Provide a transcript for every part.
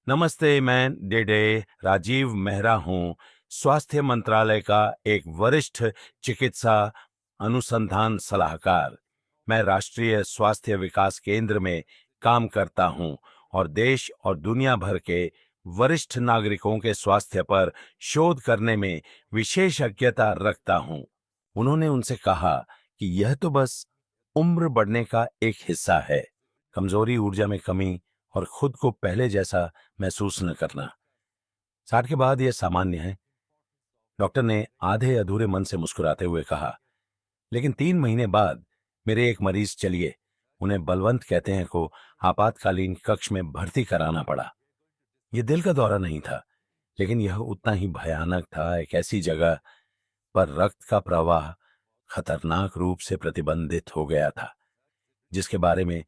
नमस्ते, मैं डेडे राजीव मेहरा हूँ। स्वास्थ्य मंत्रालय का एक वरिष्ठ चिकित्सा अनुसंधान सलाहकार। मैं राष्ट्रीय स्वास्थ्य विकास केंद्र में काम करता हूँ और देश और दुनिया भर के वरिष्ठ नागरिकों के स्वास्थ्य पर शोध करने में विशेषज्ञता रखता हूँ। उन्होंने उनसे कहा कि यह तो बस उम्र बढ़ने का एक हिस्सा है। कमजोरी, ऊर्जा में कमी और खुद को पहले जैसा महसूस न करना 60 के बाद यह सामान्य है। डॉक्टर ने आधे अधूरे मन से मुस्कुराते हुए कहा। लेकिन 3 महीने बाद मेरे एक मरीज, चलिए उन्हें बलवंत कहते हैं, को आपातकालीन कक्ष में भर्ती कराना पड़ा। यह दिल का दौरा नहीं था, लेकिन यह उतना ही भयानक था। एक ऐसी जगह पर रक्त का प्रवाह खतरनाक रूप से प्रतिबंधित हो गया था, जिसके बारे में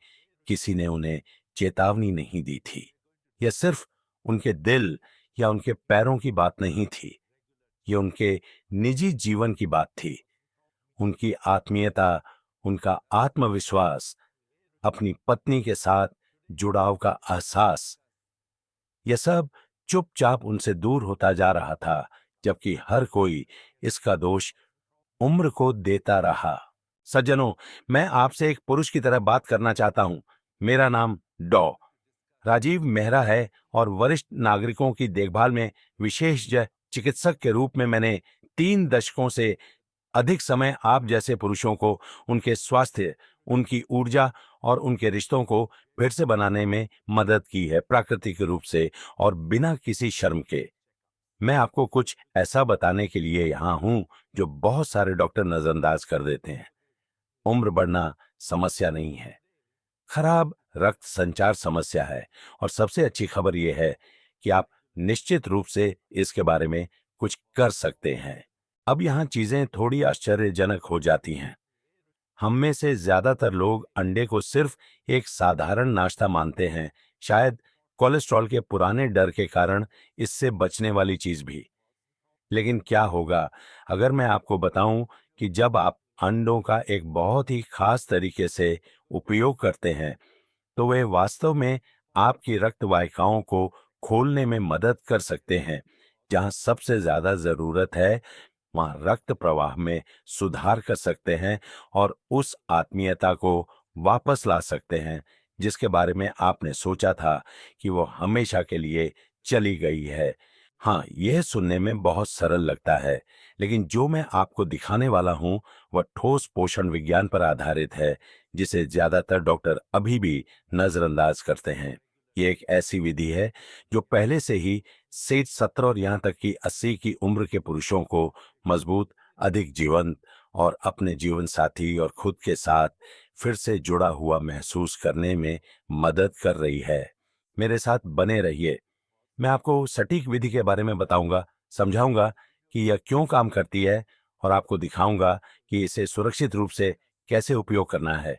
किसी ने उन्हें चेतावनी नहीं दी थी। यह सिर्फ उनके दिल या उनके पैरों की बात नहीं थी, यह उनके निजी जीवन की बात थी। उनकी आत्मीयता, उनका आत्मविश्वास, अपनी पत्नी के साथ जुड़ाव का एहसास, यह सब चुपचाप उनसे दूर होता जा रहा था, जबकि हर कोई इसका दोष उम्र को देता रहा। सज्जनों, मैं आपसे एक पुरुष की तरह बात करना चाहता हूं। मेरा नाम डॉ राजीव मेहरा है और वरिष्ठ नागरिकों की देखभाल में विशेषज्ञ चिकित्सक के रूप में मैंने 3 दशकों से अधिक समय आप जैसे पुरुषों को उनके स्वास्थ्य, उनकी ऊर्जा और उनके रिश्तों को फिर से बनाने में मदद की है, प्राकृतिक रूप से और बिना किसी शर्म के। मैं आपको कुछ ऐसा बताने के लिए यहां हूं जो बहुत सारे डॉक्टर नजरअंदाज कर देते हैं। उम्र बढ़ना समस्या नहीं है, खराब रक्त संचार समस्या है। और सबसे अच्छी खबर यह है कि आप निश्चित रूप से इसके बारे में कुछ कर सकते हैं। अब यहां चीजें थोड़ी आश्चर्यजनक हो जाती हैं। हम में से ज्यादातर लोग अंडे को सिर्फ एक साधारण नाश्ता मानते हैं, शायद कोलेस्ट्रॉल के पुराने डर के कारण इससे बचने वाली चीज भी। लेकिन क्या होगा अगर मैं आपको बताऊं कि जब आप अंडों का एक बहुत ही खास तरीके से उपयोग करते हैं, तो वे वास्तव में आपकी रक्त वाहिकाओं को खोलने में मदद कर सकते हैं। जहां सबसे ज्यादा जरूरत है, वहां रक्त प्रवाह में सुधार कर सकते हैं और उस आत्मीयता को वापस ला सकते हैं जिसके बारे में आपने सोचा था कि वो हमेशा के लिए चली गई है। हाँ, यह सुनने में बहुत सरल लगता है, लेकिन जो मैं आपको दिखाने वाला हूं वह ठोस पोषण विज्ञान पर आधारित है, जिसे ज्यादातर डॉक्टर अभी भी नजरअंदाज करते हैं। ये एक ऐसी विधि है जो पहले से ही 60, 70 और यहां तक कि 80 की उम्र के पुरुषों को मजबूत, अधिक जीवंत और अपने जीवन साथी और खुद के साथ फिर से जुड़ा हुआ महसूस करने में मदद कर रही है। मेरे साथ बने रहिए। मैं आपको सटीक विधि के बारे में बताऊंगा, समझाऊंगा कि यह क्यों काम करती है और आपको दिखाऊंगा कि इसे सुरक्षित रूप से कैसे उपयोग करना है।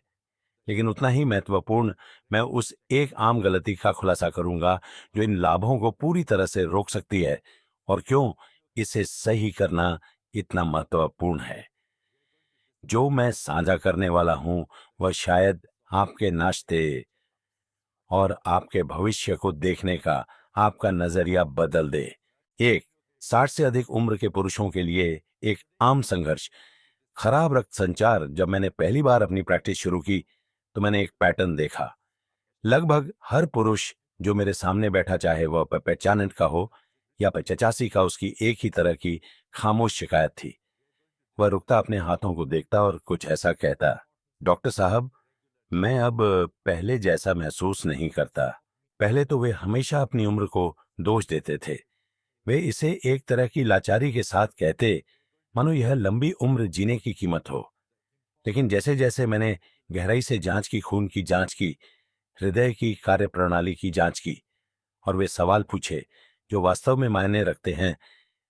लेकिन उतना ही महत्वपूर्ण, मैं उस एक आम गलती का खुलासा करूंगा जो इन लाभों को पूरी तरह से रोक सकती है और क्यों इसे सही करना इतना महत्वपूर्ण है। जो मैं साझा करने वाला हूं वह शायद आपके नाश्ते और आपके भविष्य को देखने का आपका नजरिया बदल दे। एक 60 से अधिक उम्र के पुरुषों के लिए एक आम संघर्ष, खराब रक्त संचार। जब मैंने पहली बार अपनी प्रैक्टिस शुरू की तो मैंने एक पैटर्न देखा। लगभग हर पुरुष जो मेरे सामने बैठा, चाहे वह पैचानेंट का हो या 85 का, उसकी एक ही तरह की खामोश शिकायत थी। वह रुकता, अपने हाथों को देखता और कुछ ऐसा कहता, डॉक्टर साहब, मैं अब पहले जैसा महसूस नहीं करता। पहले तो वे हमेशा अपनी उम्र को दोष देते थे। वे इसे एक तरह की लाचारी के साथ कहते, मानो यह लंबी उम्र जीने की कीमत हो। लेकिन जैसे जैसे मैंने गहराई से जांच की, खून की जांच की, हृदय की कार्यप्रणाली की जांच की और वे सवाल पूछे जो वास्तव में मायने रखते हैं,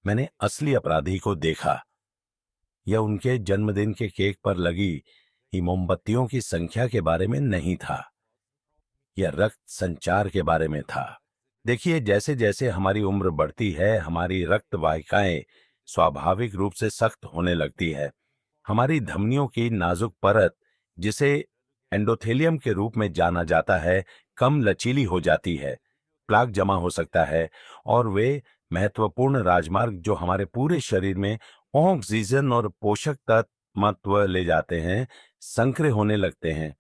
मैंने असली अपराधी को देखा। यह उनके जन्मदिन के केक पर लगी मोमबत्तियों की संख्या के बारे में नहीं था, यह रक्त संचार के बारे में था। देखिए, जैसे जैसे हमारी उम्र बढ़ती है, हमारी रक्त वाहिकाएं स्वाभाविक रूप से सख्त होने लगती है। हमारी धमनियों की नाजुक परत, जिसे एंडोथेलियम के रूप में जाना जाता है, कम लचीली हो जाती है। प्लाक जमा हो सकता है और वे महत्वपूर्ण राजमार्ग जो हमारे पूरे शरीर में ऑक्सीजन और पोषक तत्व ले जाते हैं, संकरे होने लगते हैं।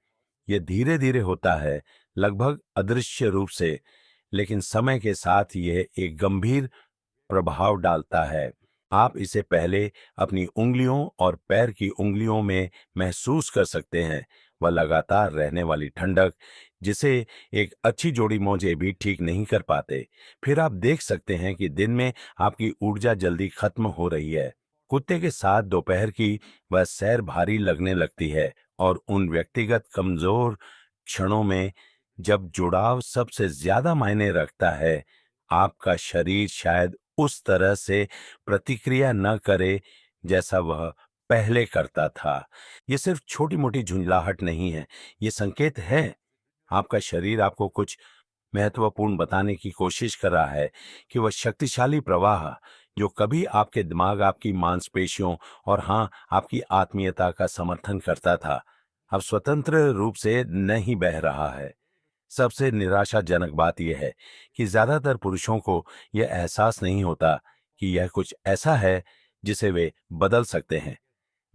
ये धीरे धीरे होता है, लगभग अदृश्य रूप से, लेकिन समय के साथ यह एक गंभीर प्रभाव डालता है। आप इसे पहले अपनी उंगलियों और पैर की उंगलियों में महसूस कर सकते हैं। वह लगातार रहने वाली ठंडक जिसे एक अच्छी जोड़ी मोजे भी ठीक नहीं कर पाते। फिर आप देख सकते हैं कि दिन में आपकी ऊर्जा जल्दी खत्म हो रही है। कुत्ते के साथ दोपहर की वह सैर भारी लगने लगती है और उन व्यक्तिगत कमजोर क्षणों में जब जुड़ाव सबसे ज्यादा मायने रखता है, आपका शरीर शायद उस तरह से प्रतिक्रिया न करे जैसा वह पहले करता था। ये सिर्फ छोटी मोटी झुंझलाहट नहीं है, ये संकेत है। आपका शरीर आपको कुछ महत्वपूर्ण बताने की कोशिश कर रहा है कि वह शक्तिशाली प्रवाह जो कभी आपके दिमाग, आपकी मांसपेशियों और हाँ, आपकी आत्मीयता का समर्थन करता था, अब स्वतंत्र रूप से नहीं बह रहा है। सबसे निराशाजनक बात यह है कि ज्यादातर पुरुषों को यह एहसास नहीं होता कि यह कुछ ऐसा है जिसे वे बदल सकते हैं।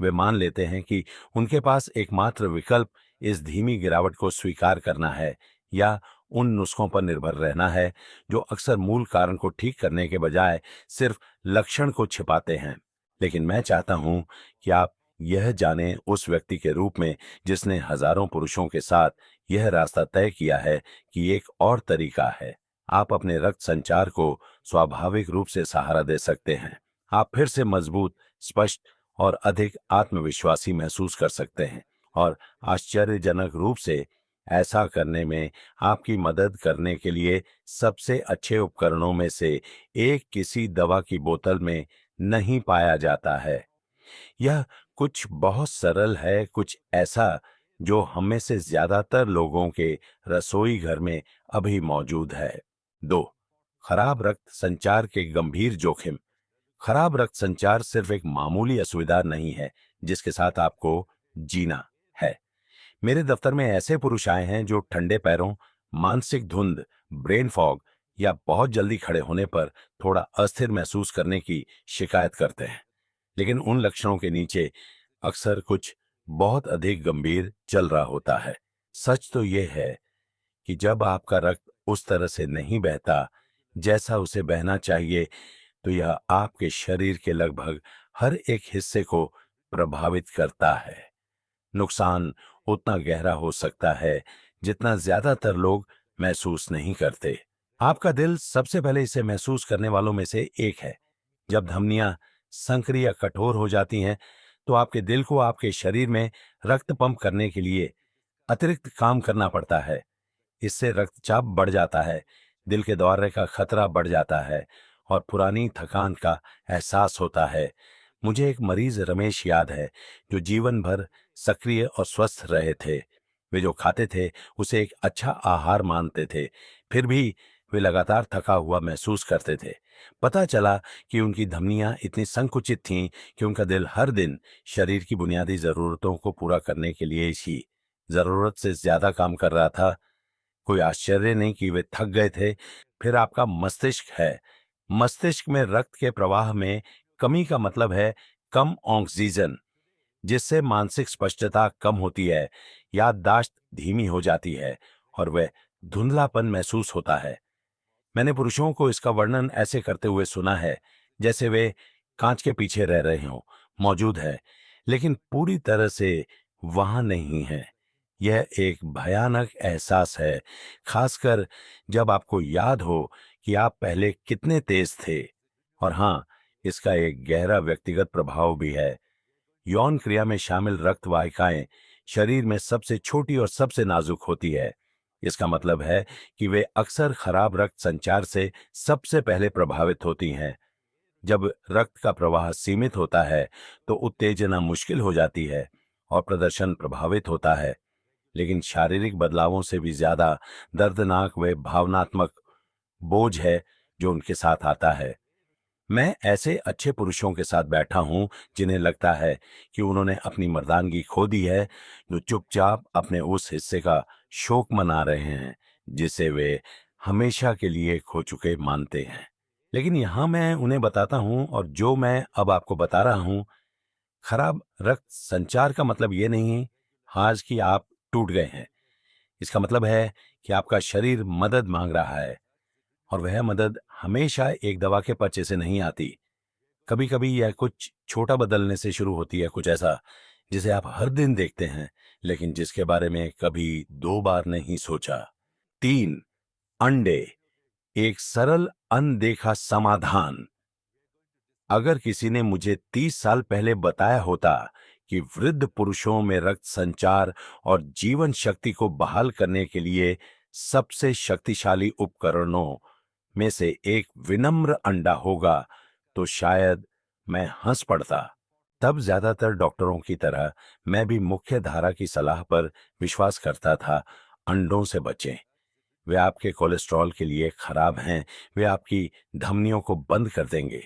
वे मान लेते हैं कि उनके पास एकमात्र विकल्प इस धीमी गिरावट को स्वीकार करना है या उन नुस्खों पर निर्भर रहना है जो अक्सर मूल कारण को ठीक करने के बजाय सिर्फ लक्षण को छिपाते हैं। लेकिन मैं चाहता हूं कि आप यह जानें उस व्यक्ति के रूप में जिसने हजारों पुरुषों के साथ यह रास्ता तय किया है कि एक और तरीका है। आप अपने रक्त संचार को स्वाभाविक रूप से सहारा दे सकते हैं। आप फिर से मजबूत, स्पष्ट और अधिक आत्मविश्वासी महसूस कर सकते हैं और आश्चर्यजनक रूप से ऐसा करने में आपकी मदद करने के लिए सबसे अच्छे उपकरणों में से एक किसी दवा की बोतल में नहीं पाया जाता है। यह कुछ बहुत सरल है, कुछ ऐसा जो हम में से ज्यादातर लोगों के रसोई घर में अभी मौजूद है। 2. खराब रक्त संचार के गंभीर जोखिम। खराब रक्त संचार सिर्फ एक मामूली असुविधा नहीं है जिसके साथ आपको जीना है। मेरे दफ्तर में ऐसे पुरुष आए हैं जो ठंडे पैरों, मानसिक धुंध, ब्रेन फॉग या बहुत जल्दी खड़े होने पर थोड़ा अस्थिर महसूस करने की शिकायत करते हैं। लेकिन उन लक्षणों के नीचे अक्सर कुछ बहुत अधिक गंभीर चल रहा होता है। सच तो यह है कि जब आपका रक्त उस तरह से नहीं बहता जैसा उसे बहना चाहिए, तो यह आपके शरीर के लगभग हर एक हिस्से को प्रभावित करता है। नुकसान उतना गहरा हो सकता है जितना ज्यादातर लोग महसूस नहीं करते। आपका दिल सबसे पहले इसे महसूस करने वालों में से एक है। जब धमनियां संकरी या कठोर हो जाती हैं, तो आपके दिल को आपके शरीर में रक्त पंप करने के लिए अतिरिक्त काम करना पड़ता है। इससे रक्तचाप बढ़ जाता है, दिल के दौरे का खतरा बढ़ जाता है और पुरानी थकान का एहसास होता है। मुझे एक मरीज रमेश याद है जो जीवन भर सक्रिय और स्वस्थ रहे थे। वे जो खाते थे उसे एक अच्छा आहार मानते थे, फिर भी वे लगातार थका हुआ महसूस करते थे। पता चला कि उनकी धमनियां इतनी संकुचित थीं कि उनका दिल हर दिन शरीर की बुनियादी जरूरतों को पूरा करने के लिए ही जरूरत से ज्यादा काम कर रहा था। कोई आश्चर्य नहीं कि वे थक गए थे। फिर आपका मस्तिष्क है। मस्तिष्क में रक्त के प्रवाह में कमी का मतलब है कम ऑक्सीजन, जिससे मानसिक स्पष्टता कम होती है, याददाश्त धीमी हो जाती है और वह धुंधलापन महसूस होता है। मैंने पुरुषों को इसका वर्णन ऐसे करते हुए सुना है जैसे वे कांच के पीछे रह रहे हों, मौजूद है लेकिन पूरी तरह से वहां नहीं है। यह एक भयानक एहसास है, खासकर जब आपको याद हो कि आप पहले कितने तेज थे। और हां, इसका एक गहरा व्यक्तिगत प्रभाव भी है। यौन क्रिया में शामिल रक्त वाहिकाएं शरीर में सबसे छोटी और सबसे नाजुक होती है। इसका मतलब है कि वे अक्सर खराब रक्त संचार से सबसे पहले प्रभावित होती हैं। जब रक्त का प्रवाह सीमित होता है तो उत्तेजना मुश्किल हो जाती है और प्रदर्शन प्रभावित होता है। लेकिन शारीरिक बदलावों से भी ज्यादा दर्दनाक व भावनात्मक बोझ है जो उनके साथ आता है। मैं ऐसे अच्छे पुरुषों के साथ बैठा हूं जिन्हें लगता है कि उन्होंने अपनी मर्दानगी खो दी है, जो चुपचाप अपने उस हिस्से का शोक मना रहे हैं जिसे वे हमेशा के लिए खो चुके मानते हैं। लेकिन यहाँ मैं उन्हें बताता हूँ, और जो मैं अब आपको बता रहा हूँ, खराब रक्त संचार का मतलब ये नहीं आज कि आप टूट गए हैं। इसका मतलब है कि आपका शरीर मदद मांग रहा है, और वह मदद हमेशा एक दवा के पर्चे से नहीं आती। कभी कभी यह कुछ छोटा बदलने से शुरू होती है, कुछ ऐसा जिसे आप हर दिन देखते हैं लेकिन जिसके बारे में कभी 2 बार नहीं सोचा। 3, अंडे, एक सरल अनदेखा समाधान। अगर किसी ने मुझे 30 साल पहले बताया होता कि वृद्ध पुरुषों में रक्त संचार और जीवन शक्ति को बहाल करने के लिए सबसे शक्तिशाली उपकरणों में से एक विनम्र अंडा होगा, तो शायद मैं हंस पड़ता। तब ज्यादातर डॉक्टरों की तरह मैं भी मुख्य धारा की सलाह पर विश्वास करता था। अंडों से बचें, वे आपके कोलेस्ट्रॉल के लिए खराब हैं, वे आपकी धमनियों को बंद कर देंगे।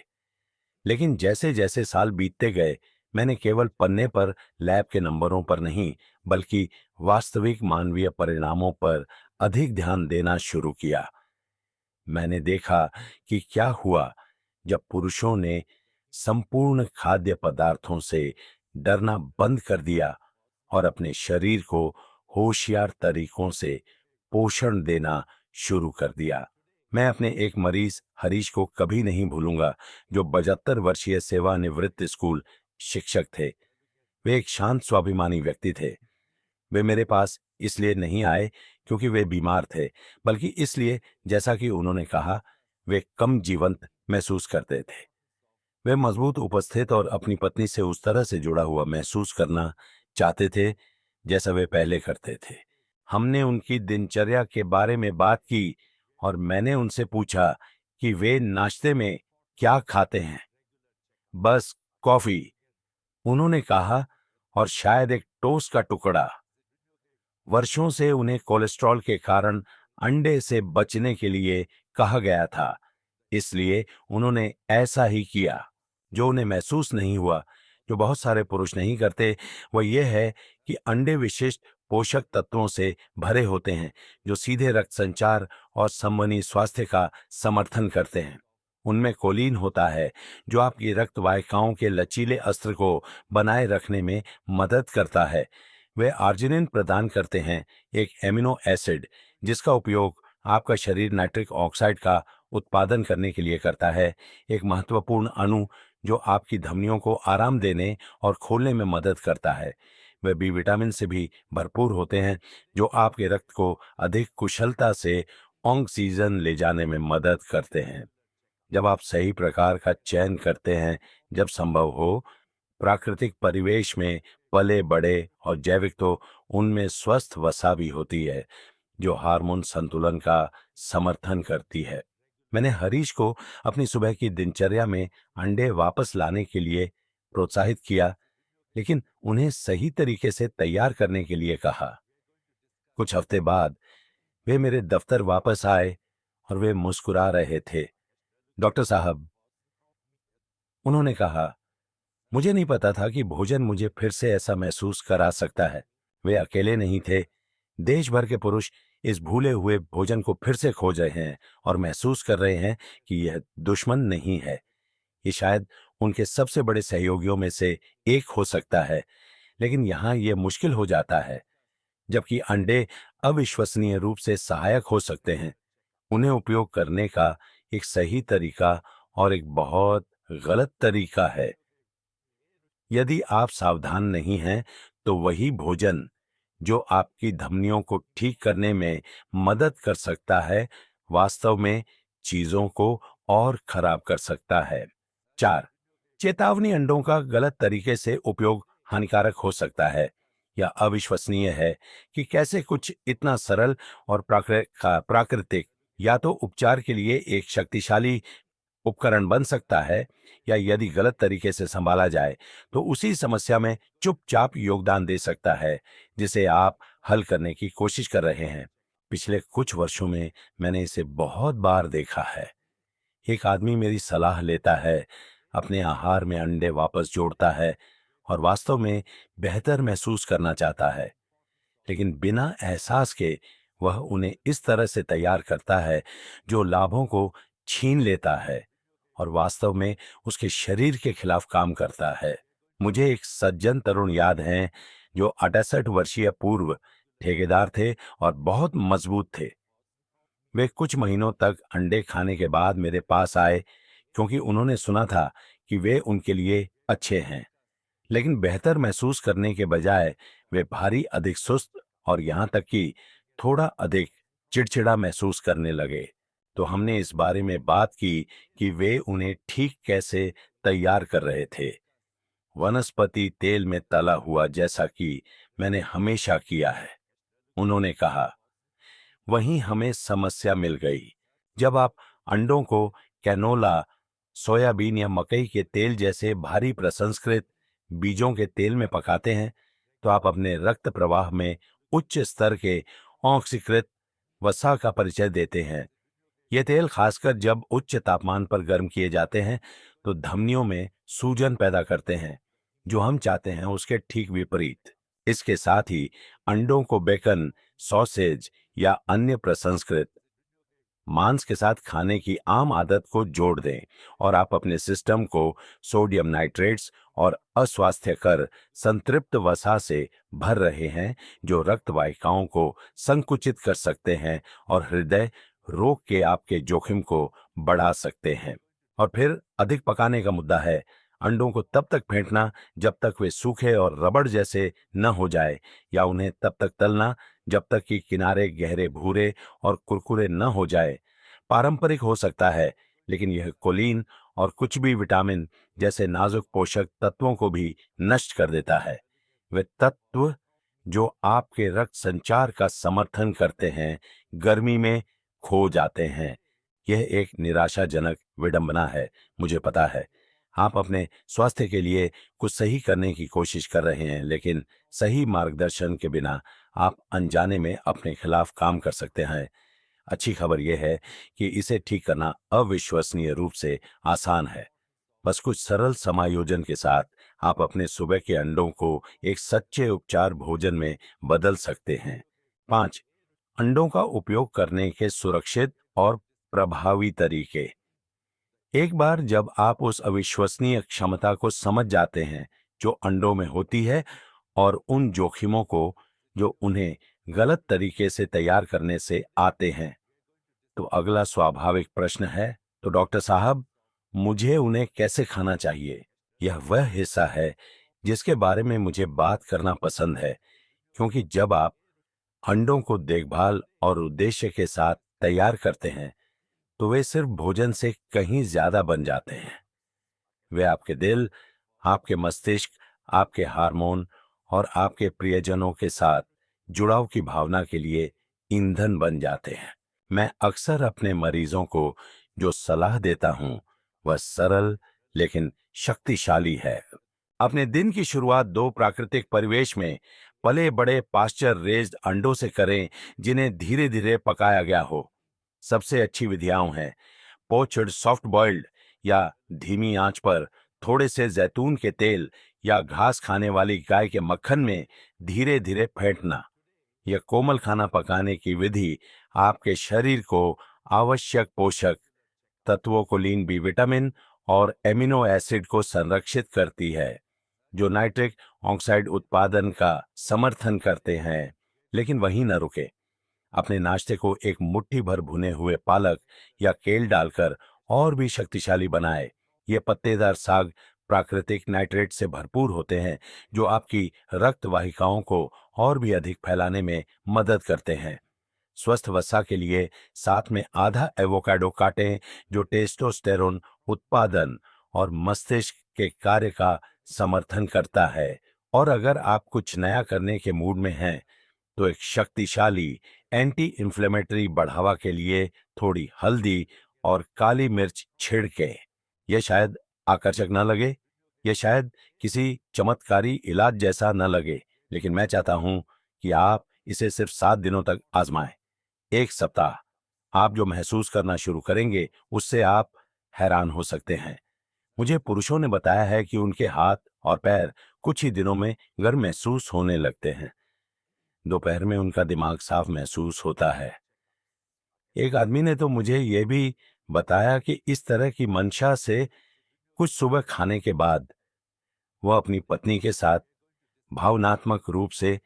लेकिन जैसे जैसे साल बीतते गए, मैंने केवल पन्ने पर लैब के नंबरों पर नहीं, बल्कि वास्तविक मानवीय परिणामों पर अधिक ध्यान देना शुरू किया। मैंने देखा कि क्या हुआ जब पुरुषों ने संपूर्ण खाद्य पदार्थों से डरना बंद कर दिया और अपने शरीर को होशियार तरीकों से पोषण देना शुरू कर दिया। मैं अपने एक मरीज हरीश को कभी नहीं भूलूंगा, जो 72 वर्षीय सेवानिवृत्त स्कूल शिक्षक थे। वे एक शांत स्वाभिमानी व्यक्ति थे। वे मेरे पास इसलिए नहीं आए क्योंकि वे बीमार थे, बल्कि इसलिए, जैसा कि उन्होंने कहा, वे कम जीवंत महसूस करते थे। वे मजबूत, उपस्थित और अपनी पत्नी से उस तरह से जुड़ा हुआ महसूस करना चाहते थे जैसा वे पहले करते थे। हमने उनकी दिनचर्या के बारे में बात की और मैंने उनसे पूछा कि वे नाश्ते में क्या खाते हैं। बस कॉफी, उन्होंने कहा, और शायद एक टोस्ट का टुकड़ा। वर्षों से उन्हें कोलेस्ट्रॉल के कारण अंडे से बचने के लिए कहा गया था, इसलिए उन्होंने ऐसा ही किया। जो उन्हें महसूस नहीं हुआ, जो बहुत सारे पुरुष नहीं करते, वह यह है कि अंडे विशिष्ट पोषक तत्वों से भरे होते हैं जो सीधे रक्त संचार और संवहनी स्वास्थ्य का समर्थन करते हैं। उनमें कोलीन होता है जो आपकी रक्त वाहिकाओं के लचीले अस्त्र को बनाए रखने में मदद करता है। वे आर्जिनिन प्रदान करते हैं, एक एमिनो एसिड जिसका उपयोग आपका शरीर नाइट्रिक ऑक्साइड का उत्पादन करने के लिए करता है, एक महत्वपूर्ण अणु जो आपकी धमनियों को आराम देने और खोलने में मदद करता है। वे बी विटामिन से भी भरपूर होते हैं जो आपके रक्त को अधिक कुशलता से ऑक्सीजन ले जाने में मदद करते हैं। जब आप सही प्रकार का चयन करते हैं, जब संभव हो, प्राकृतिक परिवेश में पले बड़े और जैविक, तो उनमें स्वस्थ वसा भी होती है जो हार्मोन संतुलन का समर्थन करती है। मैंने हरीश को अपनी सुबह की दिनचर्या में अंडे वापस लाने के लिए प्रोत्साहित किया, लेकिन उन्हें सही तरीके से तैयार करने के लिए कहा। कुछ हफ्ते बाद वे मेरे दफ्तर वापस आए और वे मुस्कुरा रहे थे। डॉक्टर साहब, उन्होंने कहा, मुझे नहीं पता था कि भोजन मुझे फिर से ऐसा महसूस करा सकता है। वे अकेले नहीं थे। देश भर के पुरुष इस भूले हुए भोजन को फिर से खोज रहे हैं और महसूस कर रहे हैं कि यह दुश्मन नहीं है। ये शायद उनके सबसे बड़े सहयोगियों में से एक हो सकता है। लेकिन यहाँ यह मुश्किल हो जाता है। जबकि अंडे अविश्वसनीय रूप से सहायक हो सकते हैं, उन्हें उपयोग करने का एक सही तरीका और एक बहुत गलत तरीका है। यदि आप सावधान नहीं हैं, तो वही भोजन जो आपकी धमनियों को ठीक करने में मदद कर सकता है, वास्तव में चीजों को और खराब कर सकता है। 4, चेतावनी। अंडों का गलत तरीके से उपयोग हानिकारक हो सकता है। यह अविश्वसनीय है कि कैसे कुछ इतना सरल और प्राकृतिक या तो उपचार के लिए एक शक्तिशाली उपकरण बन सकता है, या यदि गलत तरीके से संभाला जाए तो उसी समस्या में चुपचाप योगदान दे सकता है जिसे आप हल करने की कोशिश कर रहे हैं। पिछले कुछ वर्षों में मैंने इसे बहुत बार देखा है। एक आदमी मेरी सलाह लेता है, अपने आहार में अंडे वापस जोड़ता है और वास्तव में बेहतर महसूस करना चाहता है, लेकिन बिना एहसास के वह उन्हें इस तरह से तैयार करता है जो लाभों को छीन लेता है और वास्तव में उसके शरीर के खिलाफ काम करता है। मुझे एक सज्जन तरुण याद हैं जो 68 वर्षीय पूर्व ठेकेदार थे और बहुत मजबूत थे। वे कुछ महीनों तक अंडे खाने के बाद मेरे पास आए क्योंकि उन्होंने सुना था कि वे उनके लिए अच्छे हैं। लेकिन बेहतर महसूस करने के बजाय वे भारी अधिक सुस्त और यहां तक कि थोड़ा अधिक चिड़चिड़ा महसूस करने लगे। तो हमने इस बारे में बात की कि वे उन्हें ठीक कैसे तैयार कर रहे थे, वनस्पति तेल में तला हुआ, जैसा कि मैंने हमेशा किया है। उन्होंने कहा, वहीं हमें समस्या मिल गई। जब आप अंडों को कैनोला, सोयाबीन या मकई के तेल जैसे भारी प्रसंस्कृत बीजों के तेल में पकाते हैं, तो आप अपने रक्त प्रवाह में उच्च स्तर के ऑक्सीकृत वसा का परिचय देते हैं। ये तेल खासकर जब उच्च तापमान पर गर्म किए जाते हैं तो धमनियों में सूजन पैदा करते हैं, जो हम चाहते हैं उसके ठीक विपरीत। इसके साथ ही अंडों को बेकन, सॉसेज या अन्य प्रसंस्कृत मांस के साथ खाने की आम आदत को जोड़ दें और आप अपने सिस्टम को सोडियम नाइट्रेट्स और अस्वास्थ्यकर संतृप्त वसा से भर रहे हैं, जो रक्त वाहिकाओं को संकुचित कर सकते हैं और हृदय रोग के आपके जोखिम को बढ़ा सकते हैं। और फिर अधिक पकाने का मुद्दा है। अंडों को तब तक फेंटना जब तक वे सूखे और रबड़ जैसे न हो जाए, या उन्हें तब तक तलना जब तक कि किनारे गहरे भूरे और कुरकुरे न हो जाए। पारंपरिक हो सकता है, लेकिन यह कोलीन और कुछ भी विटामिन जैसे नाजुक पोषक तत्वों को भी नष्ट कर देता है। वे तत्व जो आपके रक्त संचार का समर्थन करते हैं, गर्मी में खो जाते हैं। यह एक निराशाजनक विडंबना है, मुझे पता है। आप अपने स्वास्थ्य के लिए कुछ सही करने की कोशिश कर रहे हैं, लेकिन सही मार्गदर्शन के बिना आप अनजाने में अपने खिलाफ काम कर सकते हैं। अच्छी खबर यह है कि इसे ठीक करना अविश्वसनीय रूप से आसान है। बस कुछ सरल समायोजन के साथ आप अपने सुबह के अंडों को एक सच्चे उपचार भोजन में बदल सकते हैं। 5. अंडों का उपयोग करने के सुरक्षित और प्रभावी तरीके। एक बार जब आप उस अविश्वसनीय क्षमता को समझ जाते हैं जो अंडों में होती है और उन जोखिमों को जो उन्हें गलत तरीके से तैयार करने से आते हैं, तो अगला स्वाभाविक प्रश्न है, तो डॉक्टर साहब, मुझे उन्हें कैसे खाना चाहिए? यह वह हिस्सा है जिसके बारे में मुझे बात करना पसंद है, क्योंकि जब आप अंडों को देखभाल और उद्देश्य के साथ तैयार करते हैं, तो वे सिर्फ भोजन से कहीं ज्यादा बन जाते हैं। वे आपके दिल, आपके मस्तिष्क, आपके हार्मोन और आपके प्रियजनों के साथ जुड़ाव की भावना के लिए ईंधन बन जाते हैं। मैं अक्सर अपने मरीजों को जो सलाह देता हूं वह सरल लेकिन शक्तिशाली है। अपने दिन की शुरुआत दो प्राकृतिक परिवेश में पले बड़े पास्चर रेज्ड अंडों से करें, जिन्हें धीरे धीरे पकाया गया हो। सबसे अच्छी विधियां हैं पोच्ड सॉफ्ट बॉइल्ड या धीमी आंच पर थोड़े से जैतून के तेल या घास खाने वाली गाय के मक्खन में धीरे धीरे फेंटना। यह कोमल खाना पकाने की विधि आपके शरीर को आवश्यक पोषक तत्वों कोलिन, बी विटामिन और एमिनो एसिड को संरक्षित करती है, जो नाइट्रिक ऑक्साइड उत्पादन का समर्थन करते हैं। लेकिन वहीं न रुके। अपने नाश्ते को एक मुट्ठी भर भुने हुए पालक या केल डालकर और भी शक्तिशाली बनाए। ये पत्तेदार साग प्राकृतिक नाइट्रेट से भरपूर होते हैं, जो आपकी रक्त वाहिकाओं को और भी अधिक फैलाने में मदद करते हैं। स्वस्थ वसा के लिए साथ में आधा एवोकाडो काटें, जो टेस्टोस्टेरोन उत्पादन और मस्तिष्क के कार्य का समर्थन करता है। और अगर आप कुछ नया करने के मूड में हैं, तो एक शक्तिशाली एंटी इंफ्लेमेटरी बढ़ावा के लिए थोड़ी हल्दी और काली मिर्च छिड़के। यह शायद आकर्षक न लगे, यह शायद किसी चमत्कारी इलाज जैसा न लगे, लेकिन मैं चाहता हूं कि आप इसे सिर्फ 7 दिनों तक आजमाएं। 1 सप्ताह आप जो महसूस करना शुरू करेंगे उससे आप हैरान हो सकते हैं। मुझे पुरुषों ने बताया है कि उनके हाथ और पैर कुछ ही दिनों में गर्म महसूस होने लगते हैं। दोपहर में उनका दिमाग साफ महसूस होता है। एक आदमी ने तो मुझे ये भी बताया कि इस तरह की मंशा से कुछ सुबह खाने के बाद वह अपनी पत्नी के साथ भावनात्मक रूप से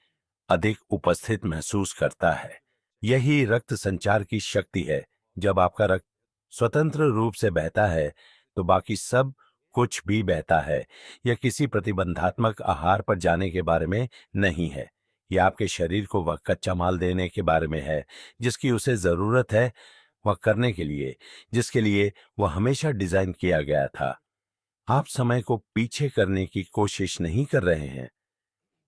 अधिक उपस्थित महसूस करता है। यही रक्त संचार की शक्ति है। जब आपका रक्त स्वतंत्र रूप से बहता है तो बाकी सब कुछ भी बहता है। यह किसी प्रतिबंधात्मक आहार पर जाने के बारे में नहीं है। यह आपके शरीर को वह कच्चा माल देने के बारे में है जिसकी उसे जरूरत है, वह करने के लिए जिसके लिए वह हमेशा डिजाइन किया गया था। आप समय को पीछे करने की कोशिश नहीं कर रहे हैं,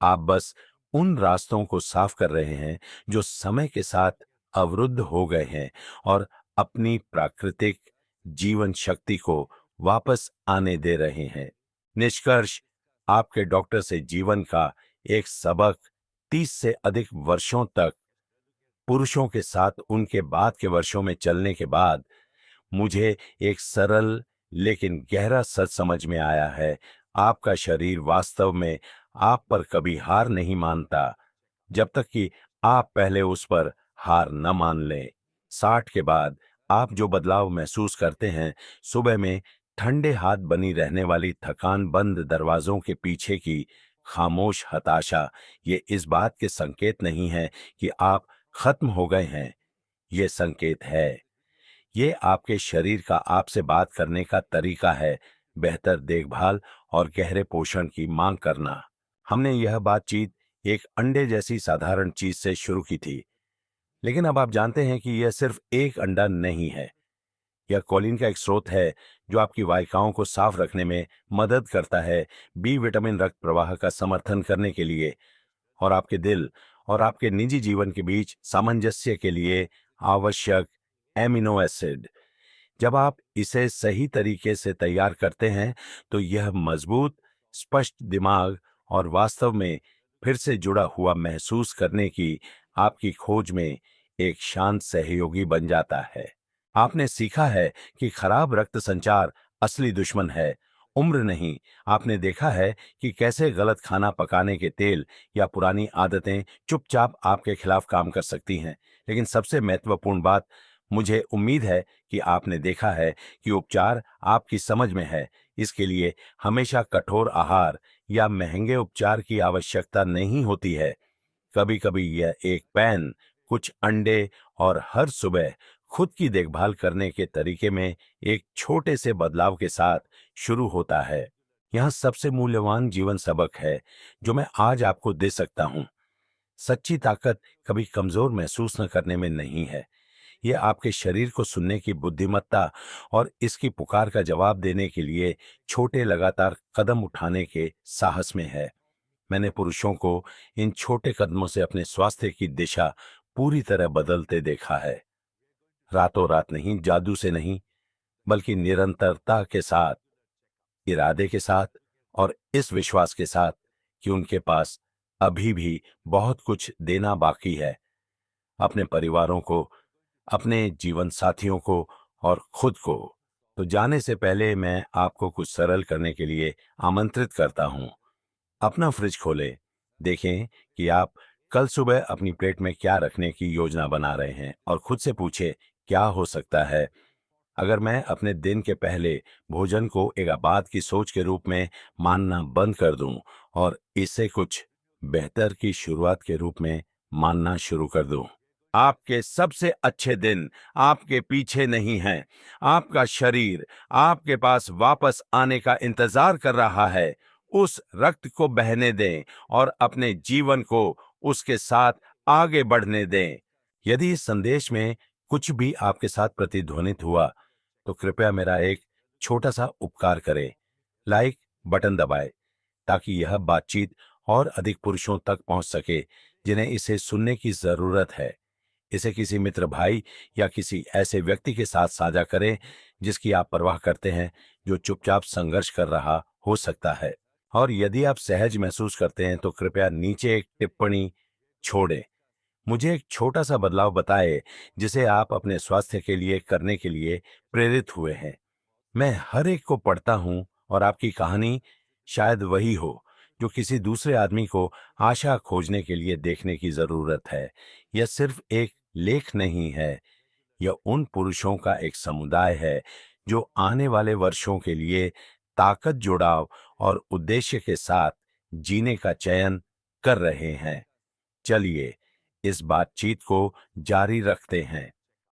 आप बस उन रास्तों को साफ कर रहे हैं जो समय के साथ अवरुद्ध हो गए हैं और अपनी प्राकृतिक जीवन शक्ति को वापस आने दे रहे हैं। निष्कर्ष, आपके डॉक्टर से जीवन का एक सबक 30 से अधिक वर्षों तक पुरुषों के साथ उनके बाद के वर्षों में चलने के बाद मुझे एक सरल लेकिन गहरा सच समझ में आया है। आपका शरीर वास्तव में आप पर कभी हार नहीं मानता जब तक कि आप पहले उस पर हार न मान लें। 60 के बाद आप जो बदलाव महसूस करते हैं, सुबह में ठंडे हाथ बनी रहने वाली थकान, बंद दरवाजों के पीछे की खामोश हताशा, ये इस बात के संकेत नहीं है कि आप खत्म हो गए हैं। ये संकेत है, ये आपके शरीर का आपसे बात करने का तरीका है, बेहतर देखभाल और गहरे पोषण की मांग करना। हमने यह बातचीत एक अंडे जैसी साधारण चीज से शुरू की थी, लेकिन अब आप जानते हैं कि यह सिर्फ एक अंडा नहीं है। यह कोलिन का एक स्रोत है जो आपकी वाहिकाओं को साफ रखने में मदद करता है, बी विटामिन रक्त प्रवाह का समर्थन करने के लिए और आपके दिल और आपके निजी जीवन के बीच सामंजस्य के लिए आवश्यक एमिनो एसिड। जब आप इसे सही तरीके से तैयार करते हैं तो यह मजबूत, स्पष्ट दिमाग और वास्तव में फिर से जुड़ा हुआ महसूस करने की आपकी खोज में एक शांत सहयोगी बन जाता है। आपने सीखा है कि खराब रक्त संचार असली दुश्मन है, उम्र नहीं। आपने देखा है कि कैसे गलत खाना पकाने के तेल या पुरानी आदतें चुपचाप आपके खिलाफ काम कर सकती हैं। लेकिन सबसे महत्वपूर्ण बात, मुझे उम्मीद है कि आपने देखा है कि उपचार आपकी समझ में है। इसके लिए हमेशा कठोर आहार या महंगे उपचार की आवश्यकता नहीं होती है। कभी कभी यह एक पैन, कुछ अंडे और हर सुबह खुद की देखभाल करने के तरीके में एक छोटे से बदलाव के साथ शुरू होता है। यहाँ सबसे मूल्यवान जीवन सबक है जो मैं आज आपको दे सकता हूँ। सच्ची ताकत कभी कमजोर महसूस न करने में नहीं है। ये आपके शरीर को सुनने की बुद्धिमत्ता और इसकी पुकार का जवाब देने के लिए छोटे लगातार कदम उठाने के साहस में है। मैंने पुरुषों को इन छोटे कदमों से अपने स्वास्थ्य की दिशा पूरी तरह बदलते देखा है। रातों रात नहीं, जादू से नहीं, बल्कि निरंतरता के साथ, इरादे के साथ और इस विश्वास के साथ कि उनके पास अभी भी बहुत कुछ देना बाकी है। अपने परिवारों को, अपने जीवन साथियों को और खुद को। तो जाने से पहले मैं आपको कुछ सरल करने के लिए आमंत्रित करता हूं। अपना फ्रिज खोलें, देखें कि आप कल सुबह अपनी प्लेट में क्या रखने की योजना बना रहे हैं और खुद से पूछें, क्या हो सकता है अगर मैं अपने दिन के पहले भोजन को एक आबाद की सोच के रूप में मानना बंद कर दूं और इसे कुछ बेहतर की शुरुआत के रूप में मानना शुरू कर दूं। आपके सबसे अच्छे दिन आपके पीछे नहीं हैं। आपका शरीर आपके पास वापस आने का इंतजार कर रहा है। उस रक्त को बहने दें और अपने जीवन को उसके साथ आगे बढ़ने दें। यदि इस संदेश में कुछ भी आपके साथ प्रतिध्वनित हुआ तो कृपया मेरा एक छोटा सा उपकार करें, लाइक बटन दबाएं ताकि यह बातचीत और अधिक पुरुषों तक पहुंच सके जिन्हें इसे सुनने की जरूरत है। इसे किसी मित्र, भाई या किसी ऐसे व्यक्ति के साथ साझा करें जिसकी आप परवाह करते हैं, जो चुपचाप संघर्ष कर रहा हो सकता है। और यदि आप सहज महसूस करते हैं तो कृपया नीचे एक टिप्पणी छोड़ें। मुझे एक छोटा सा बदलाव बताएं जिसे आप अपने स्वास्थ्य के लिए करने के लिए प्रेरित हुए हैं। मैं हर एक को पढ़ता हूं और आपकी कहानी शायद वही हो जो किसी दूसरे आदमी को आशा खोजने के लिए देखने की जरूरत है। यह सिर्फ एक लेख नहीं है, यह उन पुरुषों का एक समुदाय है जो आने वाले वर्षों के लिए ताकत, जुड़ाव और उद्देश्य के साथ जीने का चयन कर रहे हैं। चलिए इस बातचीत को जारी रखते हैं।